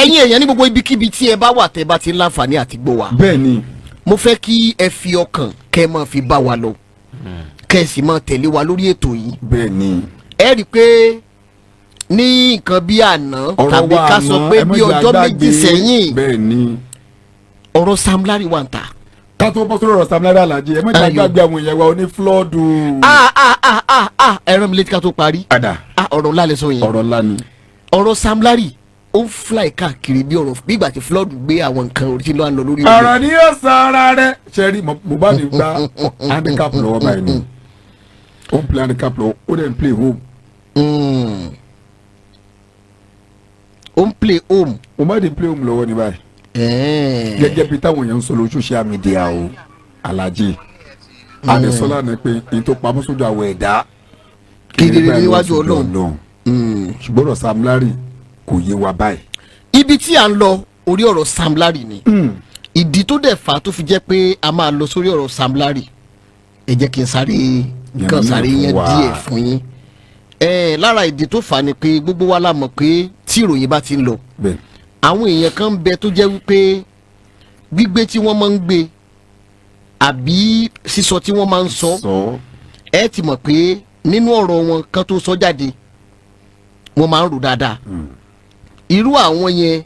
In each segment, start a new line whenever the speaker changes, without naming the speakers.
ẹ̀yin èèyàn ní gbogbo ibikíbi tí ẹ bá wà tẹ́ bá ti láǹfààní àti gbọ́ wa.
bẹ́ẹ̀ni.
mo fẹ́ kí ẹ fi ọkàn kẹ́ máa fi bá wa lọ kẹ́ ẹ sì máa tẹ̀lé wa lórí ètò yìí.
bẹ́ẹ̀ni.
ẹ rí i pé ní nǹkan bí àná tàbí ká sọ pé bí ọjọ́ méjì sẹ́yìn
bẹ́ẹ̀ni
ọ̀rọ̀ Sam Larry wà ń ta.
ká tó bọ́ sórí ọ̀rọ̀ Sam Larry Alhaji ẹ má jà gbàgbé àwọn èèyàn wa oní flọ́ọ̀dù.
ẹ rán mi létí ká tó parí. ọ̀rọ̀ ńlá lẹ sọ yẹn.
ọ̀rọ̀ ńlá ni.
ọ̀rọ̀ Sam Larry ó ń fly káàkiri bí ọ̀rọ̀ bí ìgbà tí flood gbé àwọn nǹkan orí ló ń lọ lórí.
ọ̀rọ̀ ni yóò sọ ara rẹ̀ ṣẹ́rí Mohbad gba handicap lọ́wọ́ báyìí ni ó ń play handicap lọ́wọ́ ó dẹ̀ ń play home.
ó ń play home.
Mohbad ń play home lọ́wọ́ ní báyìí. gẹ́gẹ́ bí táwọn èèyàn ń sọ lórí social media o Alhaji Adésọlá ni pé èyí tó pamọ́ sójú àwọn ẹ̀dá
kedere níwájú Ọlọ́run
ṣùgbọ́n ọ̀rọ̀ Sam Larry kò yé wa báyìí.
ibi tí à ń lọ orí ọ̀rọ̀ Sam Larry ni ìdí tó dẹ̀ fà tó fi jẹ́ pé a máa lọ sórí ọ̀rọ̀ Sam Larry ẹ jẹ́ kí n sáré yẹn díẹ̀ fún yín. lára ìdí tó fà ni pé gbogbo wa la mọ̀ pé tí ìròyìn bá ti ń lọ àwọn èèyàn kan ń bẹ tó jẹ́ wípé gbígbé tí wọ́n máa ń gbé àbí sísọ tí wọ́n máa ń sọ ẹ ti mọ̀ pé nínú ọ̀rọ̀ wọn kan tó sọ jáde wọ́n máa ń rò dáadáa. irú àwọn yẹn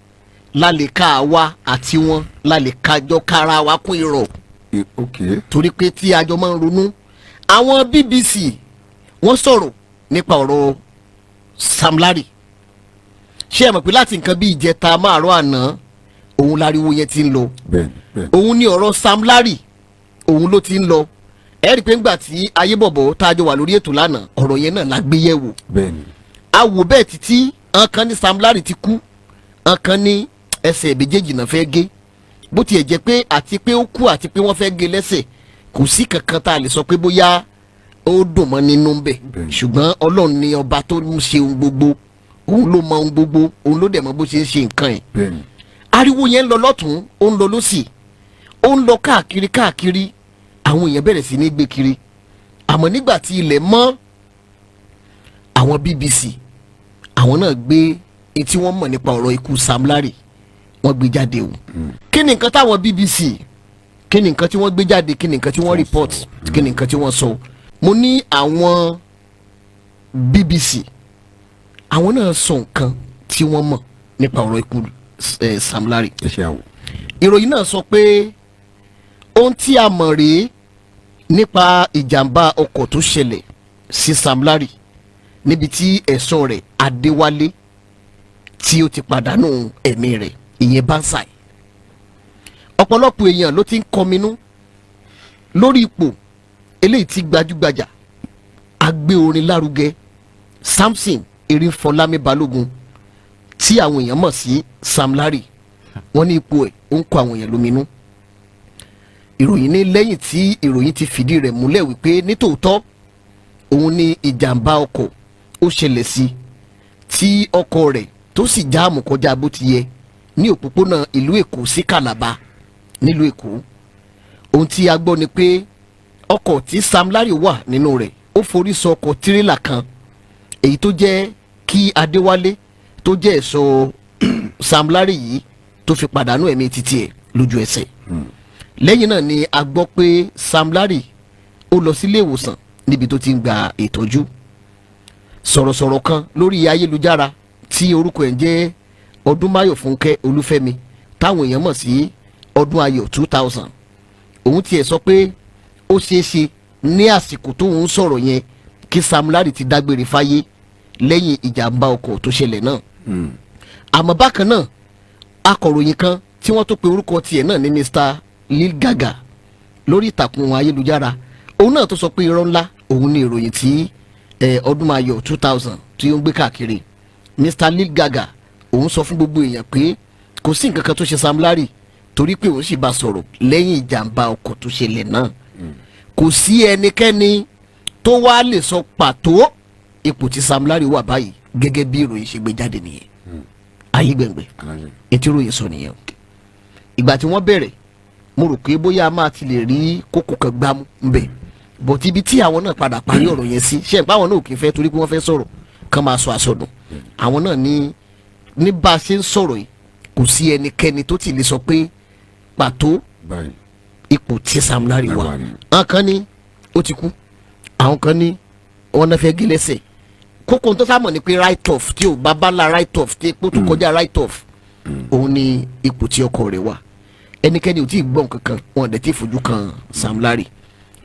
la lè ka àwa àti wọn la lè kájọ kára wa kún irọ́. torí pé tí àjọ máa ń ronú àwọn BBC wọ́n sọ̀rọ̀ nípa ọ̀rọ̀ Sam Larry ṣé ẹ mọ̀ pé láti nǹkan bí ìjẹta máàrún àná òun láriwo yẹn ti ń lọ òun ni ọ̀rọ̀ Sam Larry òun ló ti ń lọ ẹ rí i pé ńgbà tí ayébọ̀bọ̀ tá a jọ wà lórí ètò lánàá ọ̀rọ̀ yẹn náà la gbé yẹ̀ wò a wò bẹ́ẹ̀ títí ọ̀kan ní Sam Larry ti kú ọ̀kan ní ẹsẹ̀ méjèèjì náà fẹ́ gé bó tiẹ̀ jẹ́ pé àti pé ó kú àti pé wọ́n fẹ́ gé lẹ́sẹ̀ kò sí kankan tá a lè sọ pé bóyá ó dùn mọ́ nínú ń bẹ̀ ṣùgbọ́n Ọlọ́run ni ọba tó ń ṣe ohun gbogbo òun ló mọ ohun gbogbo òun ló dẹ̀ mọ bó ṣe ń ṣe nǹkan ẹ̀. ariwo yẹn ń lọ lọ́tún ó ń lọ lọ́sì ó ń lọ káàkiri àwọn èèyàn bẹ̀rẹ̀ sí ní gbé kiri àmọ́ nígbà tí ilẹ̀ mọ́ àwọn BBC àwọn náà gbé etí wọ́n mọ̀ nípa ọ̀rọ̀ ikú Sam Larry wọ́n gbé jáde o. kí ni nǹkan táwọn BBC kí ni nǹkan tí wọ́n gbé jáde kí ni nǹkan tí wọ́n report kí ni nǹkan tí wọ́n sọ. mo ní àwọn BBC àwọn náà sọ nǹkan tí wọ́n mọ̀ nípa ọ̀rọ̀ ikú Sam Larry. ìròyìn náà sọ pé ohun tí a mọ̀ rèé nípa ìjàmbá ọkọ̀ tó ṣẹlẹ̀ sí Sam Larry níbi tí ẹ̀sọ́ rẹ̀ Adéwálé tí ó ti pàdánù ẹ̀mí rẹ̀ ìyẹn Bansai. ọ̀pọ̀lọpọ̀ èèyàn ló ti ń kọminú lórí ipò eléyìí tí gbajúgbajà agbé orin lárugẹ Samson Erinfọlámi Balógun tí àwọn èèyàn mọ̀ sí Sam Larry wọ́n ní ipò ẹ̀ ó ń kọ àwọn èèyàn lóminú. ìròyìn ní lẹ́yìn tí ìròyìn ti fìdí rẹ̀ múlẹ̀ wípé nítòótọ́ òun ní ìjàmbá ọkọ̀ ó ṣẹlẹ̀ sí tí ọkọ̀ rẹ̀ tó sì jáàmù kọjá bó ti yẹ ní òpópónà ìlú Èkó sí Calabar nílùú Èkó. ohun tí a gbọ́ ni pé ọkọ̀ tí Sam Larry wà nínú rẹ̀ ó forí sọ ọkọ̀ tirẹ́là kan èyí tó jẹ́ kí Adéwálé tó jẹ́ ẹ̀ṣọ́ Sam Larry yìí tó fi pàdánù ẹ̀mí títí ẹ̀ lójú ẹsẹ̀. lẹ́yìn náà ni a gbọ́ pé Sam Larry ó lọ sílé ìwòsàn níbi tó ti ń gba ìtọ́jú. sọ̀rọ̀sọ̀rọ̀ kan lórí ayélujára tí orúkọ ẹ̀ ń jẹ́ Ọdúnmáyọ̀ Fúnkẹ́ Olúfẹ́mi táwọn èèyàn mọ̀ sí Ọdún Ayọ̀ 2000 òun tiẹ̀ sọ pé ó ṣeé ṣe ní àsìkò tóun ń sọ̀rọ̀ yẹn kí Sam Larry ti dágbére fáyé lẹ́yìn ìjàmbá ọkọ̀ tó ṣẹlẹ̀ náà. àmọ́ bákan náà akọ̀ròyìn kan tí wọ́n tó pe orúkọ tiẹ̀ náà ní Mr. Lil Gaga lórí ìtàkùn ayélujára òun náà tó sọ pé irọ́ ńlá òun ní ìròyìn tí Ọdúnmáyọ̀ 2000 tí ó ń gbé káàkiri. Mr. Lil Gaga òun sọ fún gbogbo èèyàn pé kò sí nǹkan kan tó ṣe Sam Larry torí pé òun sì bá sọ̀rọ̀ lẹ́yìn ìjàmbá ọkọ̀ tó ṣẹlẹ̀ náà. kò sí ẹnikẹ́ni tó wá lè sọ pàtó ipò tí Sam Larry wà báyìí gẹ́gẹ́ bí ìròyìn ṣe gbé jáde nìyẹn. ayé gbẹ̀ngbẹ̀ ètò ìròyìn sọ nìyẹn. ìgbà tí wọ́n bẹ̀rẹ̀ mo rò pé bóyá a máa ti lè rí kókó kan gbámú ńbẹ̀ bọ̀t ibi tí àwọn náà padà parí ọ̀rọ̀ yẹn sí ṣe ìpá àwọn náà ò kì í fẹ́ torí pé wọ́n fẹ́ sọ̀rọ̀ kán máa sọ àsọdùn àwọn náà ní bá a ṣe ń sọ̀rọ̀ yìí kò sí ẹnikẹ́ni tó ti lè sọ pé pàtó ipò tí Sam Larry wà. àwọn kan ní ó ti kú, àwọn kan ní wọn náà fẹ́ gé lẹ́sẹ̀. kókó tó sábà ní pé right off tí ò bá bá la right off tí epo tó kọjá right off òun ni ipò tí ọkọ rẹ̀ wà. ẹnikẹ́ni ò tí ì gbọ́n kankan wọn dẹ̀ ti fojú kan Sam Larry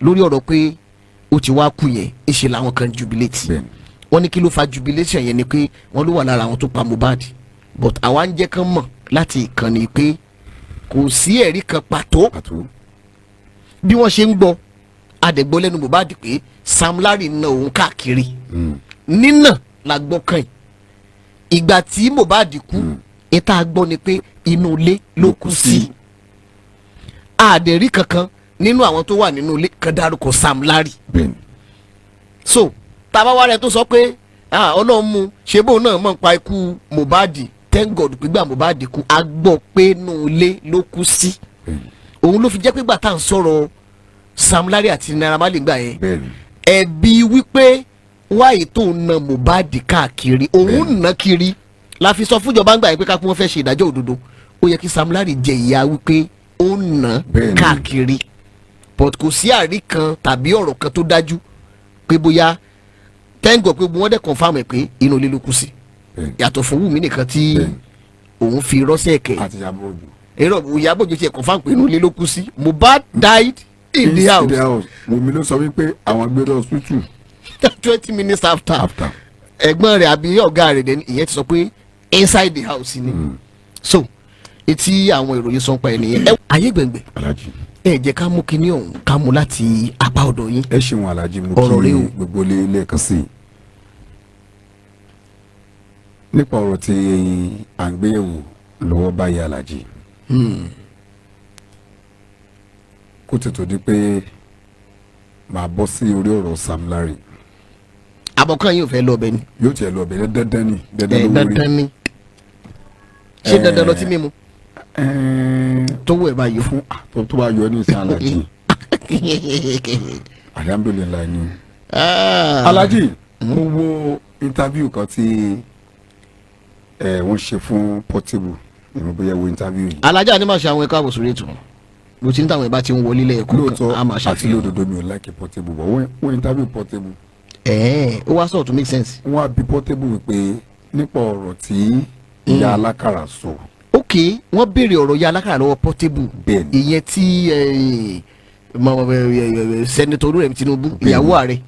lórí ọ̀rọ̀ pé ó ti wá kú yẹn ìṣe làwọn kan jubilate. wọ́n ní kí ló fa jubilation yẹn ni pé wọ́n ló wà lára àwọn tó pa Mohbad, but àwa ń jẹ́ kán mọ̀ láti ìkànnì pé kò sí ẹ̀rí kan pàtó bí wọ́n ṣe ń gbọ́ adẹ̀gbọ́ lẹ́nu Mohbad pé Sam Larry na òun káàkiri nínà la gbọ́ kàn yìí. ìgbà tí Mohbad kú ìta gbọ́ ni pé inú ilé ló kú sí. àdẹ̀rí kankan nínú àwọn tó wà nínú ilé kan dárúkọ Sam Larry. so tàbá wa rẹ tó sọ pé Ọlọ́run mú ṣe bóun náà mọ̀ nípa ikú Mohbad, thank God pígbà Mohbad kú a gbọ́ pé inú ilé ló kú sí. òun ló fi jẹ́ pé gbà tá à ń sọ̀rọ̀ Sam Larry àti Naira Marley gbà yẹn ẹ̀bi wípé wáyé tó ń na Mohbad káàkiri òun nà kiri la fi sọ fúnjọba ń gbà yẹn pé kápẹ́ wọn fẹ́ ṣe ìdájọ́ òdodo. ó yẹ kí Sam Larry jẹ ìyà wípé ó ń nà káàkiri, but kò sí àrí kan tàbí ọ̀rọ̀ kan tó dájú pé bóyá thank God pé wọ́n dẹ̀ confam ẹ̀ pé inú ilé ló kú sí. yàtọ̀ fún Wùmí nìkan tí òun fi rọ́ṣẹ̀ kẹ̀ èrò Ìyábọ̀ Òjó tiẹ̀ confam pé inú ilé ló kú sí. Mohbad died in the house.
Wùmí ló sọ wípé àwọn gbé lọ hospital
20 minutes after. ẹ̀gbọ́n rẹ̀ àbí ọ̀gá rẹ̀ dẹ̀ ìyẹn ti sọ pé inside the house ni. so etí àwọn ìròyìn sọ pa ẹ̀ nìyẹn. ayé gbẹ̀ngbẹ̀ ẹ jẹ́ ká mú kinní ọ̀hún ká mú láti apá ọ̀dọ̀ yín.
ẹ ṣeun Alhaji mú kí gbogbo lẹ́ẹ̀kan sí i nípa ọ̀rọ̀ tí à ń gbéyẹ̀wò lọ́wọ́ báyìí Alhaji. kó tètò di pé màá bọ́ sí orí ọ̀rọ̀ Sam Larry.
àbọ̀kan yóò fẹ́ lọ ọbẹ̀ ni.
yóò tiẹ̀ lọ ọbẹ̀ dandan ni.
dandan ni ṣé dandan lọ tí mímu. tó wẹ̀ bá yọ.
tó bá yọ ní ìsìn Alhaji. alhamdulilayi ni. Alhaji mo wo interview kan tí wọ́n ṣe fún Portable ìmọ̀ bóyá wo interview yìí.
Alhaji ni máa ṣe àwọn ẹ̀ka àbòsórí ètò bó ti ń táwọn ìbá ti ń wọlé lẹ́ẹ̀kọ́ kan á máa ṣàfihàn.
àti lódodo mi ò like Portable bọ̀ wọ́n interview Portable.
ó wá sọ̀rọ̀ to make sense.
wọ́n á bi Portable wípé nípa ọ̀rọ̀ tí ìyá alákàrà sọ.
ok wọ́n béèrè ọ̀rọ̀ ìyá alákàrà lọ́wọ́ Portable.
bẹ́ẹ̀ni
ìyẹn tí sẹ́nitọ́ Olúrẹ̀mí Tinubu ìyàwó ààrẹ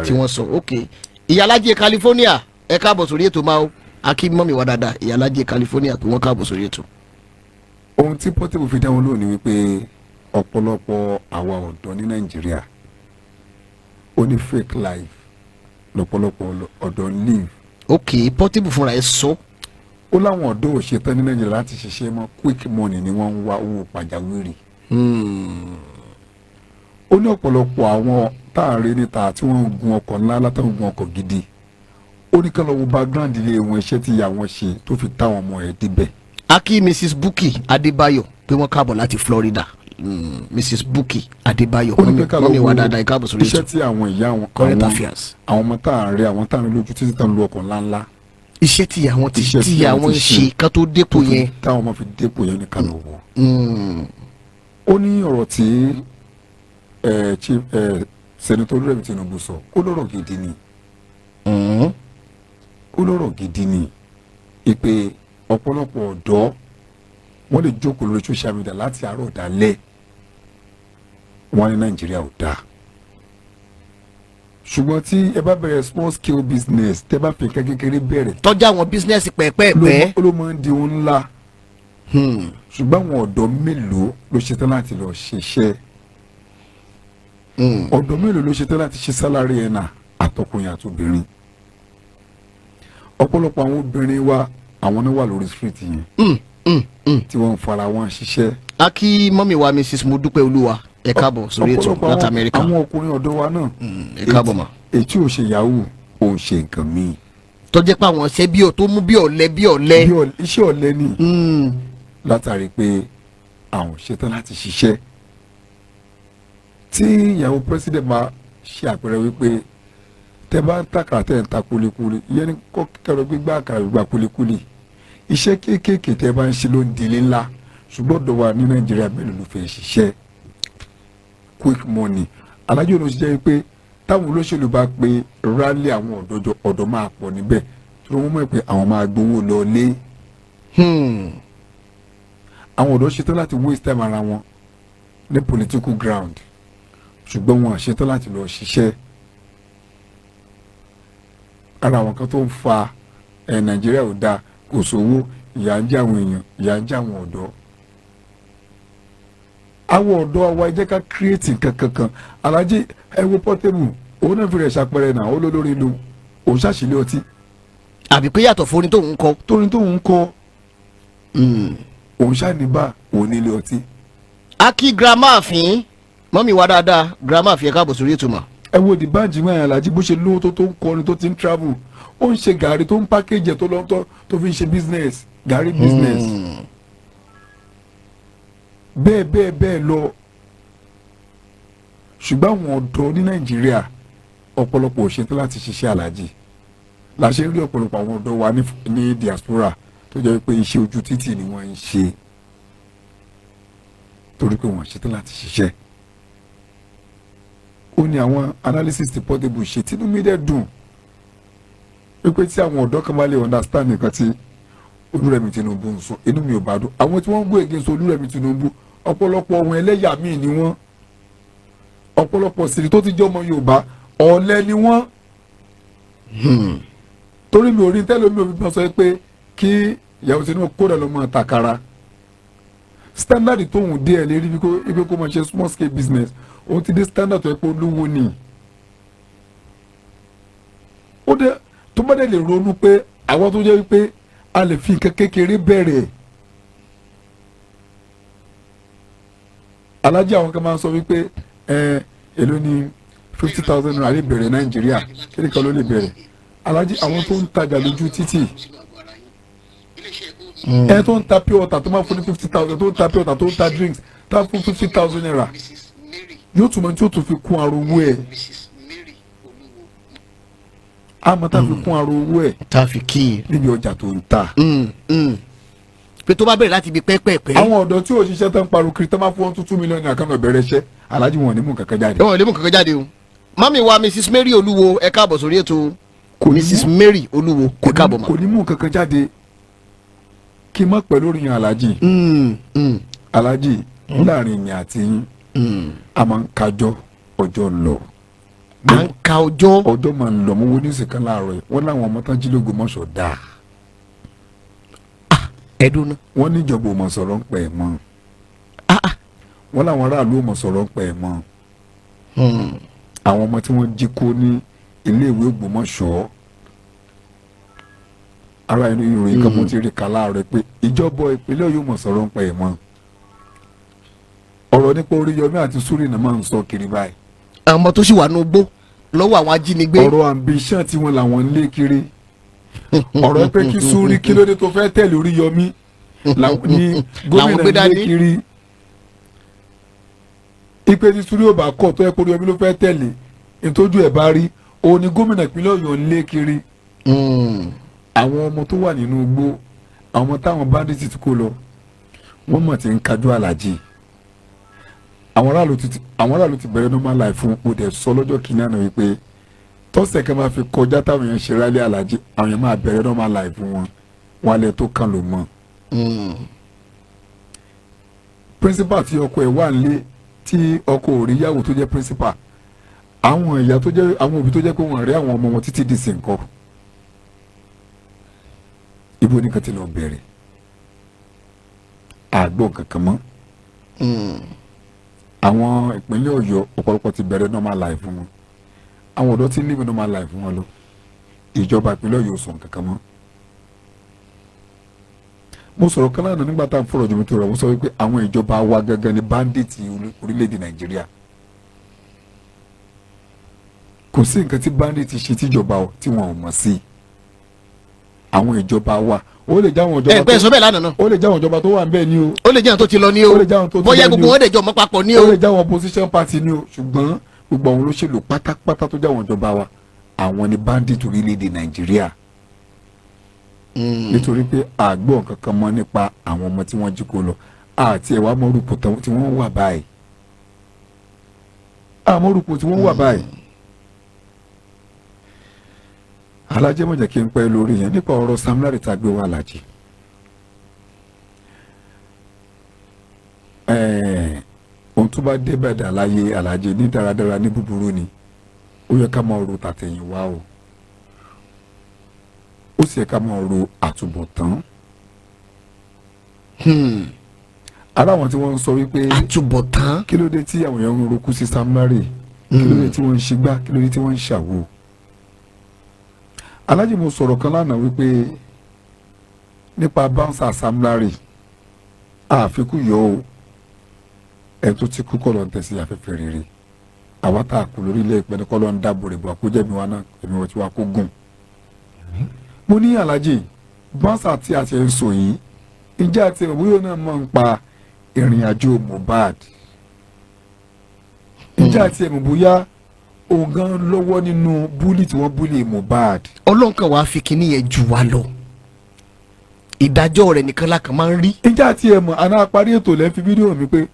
tí wọ́n sọ. ok ìyálàjẹ California ẹ káàbọ̀ sórí ètò máa akínmọ́mí wa dáadáa ìyálàjẹ California pé wọ́n káàbọ̀ sórí ètò.
ohun tí Portable fi dáwọn lónìí wípé ọ̀pọ̀lọpọ̀ àwa ọ̀dọ́ ní Nàìjíríà ó ní fake life lọ́pọ̀lọpọ̀ ọ̀dọ́ live.
ok Portable fúnra ẹ sọ.
ó láwọn ọ̀dọ́ ò ṣetán ní Nàìjíríà láti ṣiṣẹ́ mọ́ quick money ni wọ́n ń wá owó pàjáwìrì. ó ní ọ̀pọ̀lọpọ̀ àwọn táàrí níta tí wọ́n ń gun ọkọ̀ ńlá látàwọn gun ọkọ̀ gidi ó ní kí lọ́wọ́ background ilé wọn iṣẹ́ tí ìyá wọn ṣe tó fi táwọn ọmọ ẹ̀ débẹ̀. Aki Mrs. Bukky Adébáyọ̀ pé wọ́n káàbọ̀ láti Florida. Mrs. Bukky Adébáyọ̀ wọ́n ní wà dáadáa ìkáàbọ̀ sórí ètò. iṣẹ́ tí àwọn ìyá wọn
current affairs.
àwọn ọmọ táàrí àwọn táàrí lójú títí tán lu ọkọ̀ ńláńlá.
iṣẹ́ tí àwọn ti ṣe kán tó dépò yẹn.
táwọn ọmọ fi dépò yẹn ní kánò wọ. ó ní ọ̀rọ̀ tí Senator Olúrẹ̀mí Tinubu sọ ó lọ́rọ̀ gidi ni. ó lọ́rọ̀ gidi ni ìpè ọ̀pọ̀lọpọ̀ ọ̀dọ́ wọ́n lè jókòó lórí social media láti àárọ̀ dalẹ́ wọ́n ní Nàìjíríà ò dáa ṣùgbọ́n tí ẹ bá bẹ̀rẹ̀ small scale business tẹ́ bá fi nǹkan kékeré bẹ̀rẹ̀.
tọ́jú àwọn business pẹ́ẹ́pẹ́ẹ́pẹ́.
ló máa ń di ohun ńlá ṣùgbọ́n àwọn ọ̀dọ́ mélòó ló ṣetán láti lọ ṣiṣẹ́ ọ̀dọ́ mélòó ló ṣetán láti ṣe sálárì ẹ̀ náà àtọkùnrin àtobìnrin ọ̀pọ̀lọpọ̀ àwọn obìnrin wa àwọn náà wà lórí street yẹn tí wọ́n ń fara wọn ṣiṣẹ́. Aki
mọ́mí wa Mrs. Modúpẹ́ Olúwa ẹ káàbọ̀ sórí ètò láti Amẹ́ríkà.
àwọn ọkùnrin ọ̀dọ́ wa náà
ẹ káàbọ̀ mà.
ètí ò ṣe yahoo ò ń ṣe nǹkan míì.
tó jẹ́ pé àwọn ṣe bí o tó mú bí ọ̀lẹ.
iṣẹ́ ọ̀lẹ ni látàrí pé àwọn ṣetán láti ṣiṣẹ́. tí ìyàwó president máa ṣe àpẹẹrẹ wípé tẹ bá ń tàkàrà tẹ ń ta kulikuli ìyẹn ní kọ́ kẹrọ gbígbá àkàrà gbígbá kulikuli iṣẹ́ kéékèèké tẹ́ bá ń ṣe ló ń dilé ńlá ṣùgbọ́n ọ̀dọ̀ wa ní Nàìjíríà mélòó ló fẹ́ ṣiṣẹ́ quick money. Alájọ ló ṣe jẹ́ pé táwọn olóṣèlú bá pe rálì àwọn ọ̀dọ́ máa pọ̀ níbẹ̀ tí wọ́n mọ̀ pé àwọn máa gbowó lọ lé. Àwọn ọ̀dọ́ ṣetán láti waste time ara wọn ní political ground ṣùgbọ́n wọn ṣetán láti lọ ṣiṣẹ́. Ara àwọn kan tó ń fa Nàìjíríà ò dáa kò sówó, ìyà ń jẹ àwọn èèyàn, ìyà ń jẹ àwọn ọ̀dọ́. Àwọn ọ̀dọ́ wa jẹ́ ká create kankan. Alájí ẹ wo Portable òun náà fi rẹ̀ ṣàpẹrẹ náà ó lólórí lo òun ṣàṣìlẹ̀ ọtí.
Àbí pé yàtọ̀ fún orin tóun kọ.
Òun ṣàníbà òun nílé ọtí.
A kí girama àfin mọ́mí wa dáadáa girama àfin ẹ̀ka àbòsórí ètò mà.
Ẹ wo di báàjì mọ́ Alájí bó ṣe lówó tó ń kọrin tó ti ń travel ó ń ṣe gàrí tó ń package tó lọ́tọ̀ tó fi ń ṣe business gàrí business. Bẹ́ẹ̀ lọ ṣùgbọ́n àwọn ọ̀dọ́ ní Nàìjíríà ọ̀pọ̀lọpọ̀ ò ṣetán láti ṣiṣẹ́ Alájí la ṣe rí ọ̀pọ̀lọpọ̀ àwọn ọ̀dọ́ wa ní diaspora tó jẹ́ pé iṣẹ́ ojú títì ni wọ́n ń ṣe torí pé wọ́n ṣetán láti ṣiṣẹ́. Ó ní àwọn analysis ti Portable ṣe tínú mi dẹ̀ dùn wípé tí àwọn ọ̀dọ́ kan bá lè understand nǹkan tí Olúrẹ̀mí Tinubu ń sọ inú mi ò bá dùn. Àwọn tí wọ́n ń gbé against Olúrẹ̀mí Tinubu ọ̀pọ̀lọpọ̀ ohun ẹlẹ́yà míì ni wọ́n, ọ̀pọ̀lọpọ̀ sì tó ti jẹ́ ọmọ Yorùbá ọ̀lẹ ni wọ́n. Torí mi ò rí tẹ́lẹ̀ mi ò fi sọ pé kí ìyàwó Tinubu kódà ló máa tàkàrà standard tóun dé ẹ̀ lérí ibi kó máa ṣe small scale business òun ti dé standard tó yẹ pé olówó ni. Ó dé tó bá dé lè ronú pé àwọn tó jẹ́ wípé a lè fi nǹkan kékeré bẹ̀rẹ̀. Alájí àwọn kan máa ń sọ wípé èló ni 50,000 naira lè bẹ̀rẹ̀ Nàìjíríà kí nìkan ló lè bẹ̀rẹ̀. Alájí àwọn tó ń tajà lójú títì tó ń ta pure water tó máa fún ní 50,000 tó ń ta pure water tó ń ta drinks tá fún 50,000 naira yóò tún mọ tí yóò tún fi kún ara owó ẹ̀. Àmọ́ tá fi kún ara owó ẹ̀
tá fi kí i
níbi ọjà tó ń ta.
Pé tó bá bẹ̀rẹ̀ láti ibi pẹ́pẹ́pẹ́.
Àwọn ọ̀dọ́ tí òṣìṣẹ́ tó ń pariwo kiri tó máa fún 2 million naira kan náà bẹ̀rẹ̀ iṣẹ́ Alájí wọn ò ní mú kankan jáde.
Wọn ò ní mú kankan jáde o. Mami wa Mrs Mary Olúwo ẹ káàbọ̀ sórí ètò. Mrs Mary Olúwo ẹ káàbọ̀ ma.
Kò ní mú kankan jáde kí n má pẹ̀lú orin Alájí. Alájí láàrin ìyìn àti yín a máa ń kájọ ọjọ́ lọ.
À ń ka ọjọ́
máa ń lọ mọ́ wọ́n ní ìsìnkan láàárọ̀ yìí wọ́n láwọn ọmọ tán jí l'Ógbómọ̀ṣọ́ dáa.
Ẹ̀dùn náà.
Wọ́n ní ìjọba ò mọ̀ sọ̀rọ̀ ń pẹ̀ mọ́. Wọ́n láwọn aráàlú ò mọ̀ sọ̀rọ̀ ń pẹ̀ mọ́. Àwọn ọmọ tí wọ́n jí kó ní iléèwé Ògbómọ̀ṣọ́ ara inú ìròyìn kan mo ti rí kà láàárọ̀ pé ìjọba ìpínlẹ̀ Ọ̀yọ́ mọ̀ sọ̀rọ̀ ń pẹ̀ mọ́. Ọ̀rọ̀ nípa Oríyọmí àti Súrì náà máa ń sọ kiri báyìí.
Àwọn ọmọ tó sì wà ní igbó lọ́wọ́ àwọn ajínigbé.
Ọ̀rọ̀ ambition tí wọ́n làwọn ń lé kiri. Ọ̀rọ̀ pé kí Súrì kí ló dé tó fẹ́ tẹ̀lé Oríyọmí ní gómìnà lé kiri. Ipe tí Súrì ò bá kọ̀ tó yẹ kó Oríyọmí ló fẹ́ tẹ̀lé ìtọ́jú ẹ̀ bá rí òun ni gómìnà ìpínlẹ̀ Ọ̀yọ́ ń lé kiri. Àwọn ọmọ tó wà nínú igbó àwọn ọmọ táwọn bandits ti kó lọ wọ́n mọ̀ tí ń kájú Alájí. Àwọn aráàlú ti bẹ̀rẹ̀ normal life fún o dẹ̀ sọ lọ́jọ́ kìíní àná wípé tọ́sẹ̀ kan máa fi kọjá táwọn èèyàn ṣe rálẹ̀ Alájí àwọn èèyàn máa bẹ̀rẹ̀ normal life fún wọn wálẹ̀ tó kàn ló mọ̀. Principal tí ọkọ ẹ̀ wà nílé tí ọkọ ò rí yàwó tó jẹ́ principal àwọn ìyá tó jẹ́ àwọn òbí tó jẹ́ pé wọ́n rí àwọn ọmọ wọn títí di sìnkọ́ ibo nìkan ti lọ bẹ̀rẹ̀ àgbọ̀ kankan mọ́. Àwọn ìpínlẹ̀ Ọ̀yọ́ ọ̀pọ̀lọpọ̀ ti bẹ̀rẹ̀ normal life fún wọn àwọn ọ̀dọ́ ti live normal life fún wọn lọ ìjọba ìpínlẹ̀ Ọ̀yọ́ sọ kankan mọ́. Mo sọ̀rọ̀ kan lánàá nígbà tá à ń fọ̀rọ̀ jùmọ̀ tó rọ̀ mo sọ wípé àwọn ìjọba wa gangan ni bandit orílẹ̀-èdè Nàìjíríà. Kò sí nǹkan tí bandit ṣe tíjọba tí wọn ò mọ̀ sí. Àwọn ìjọba wa ó lè jáwọn ìjọba
ẹgbẹ́ sọ bẹ́ẹ̀ lánàá náà.
ó lè jáwọn ìjọba tó wà níbẹ̀ ni o.
ó lè jáwọn tó ti lọ ni o.
ó lè jáwọn tó ti lọ ni o.
bóyá gbogbo wọn dẹ̀ jọ mọ́ papọ̀ ni o.
ó lè jáwọn opposition party ni o ṣùgbọ́n gbogbo àwọn olóṣèlú pátápátá tó jáwọn ìjọba wa àwọn ni bandit orílẹ̀-èdè Nàìjíríà. nítorí pé àgbọ̀ kankan mọ́ nípa àwọn ọmọ tí wọ́n jí kó lọ àti ẹ̀wà mọ́rùpọ̀ tí wọ́n wà báyìí àmọ́rùpọ̀ tí wọ́n wà báyìí. Alájẹ mọ̀jẹ̀ kí n pẹ́ lórí yẹn nípa ọ̀rọ̀ Sam Larry tá a gbé wá Alájì. Ohun tó bá dé bẹ̀dẹ̀ láyé Alájì ní dáradára ní búburú ni ó yẹ ká máa ro tàtẹ̀yìn wá o ó sì yẹ ká máa ro àtúbọ̀tán. Ara àwọn tí wọ́n ń sọ wípé
àtúbọ̀tán
kí ló dé tí àwọn èèyàn ń rokú sí Sam Larry kí ló dé tí wọ́n ń ṣigbá kí ló dé tí wọ́n ń ṣàwo. Alájì mo sọ̀rọ̀ kan lánàá wípé nípa bouncer Sam Larry àfikún yọ o ẹ̀ tó ti kú kọ́ lọ́n tẹ̀sí afẹ́fẹ́ rere àwa tá a kú lórí ilé ìpẹ́ni kọ́ lọ́n dáàbò rẹ̀ bọ̀ àkójẹ́mi wa náà èmi wọ́n ti wá kó gùn. Mo ní Alájì bouncer tí a ti ń sọ yìí ìjà àti ìwúyọ náà máa ń pa ìrìn àjò Mohbad ìjà àti ẹ̀mú bóyá òun gan lọ́wọ́ nínú búlì tí wọ́n búlì Mohbad.
Ọlọ́run kan wàá fi kinní yẹn jù wá lọ ìdájọ́ rẹ̀ nìkan la kàn máa ń rí.
ìjà àti ẹ̀mú àná parí ètò lẹ́ fi fídíò mi pé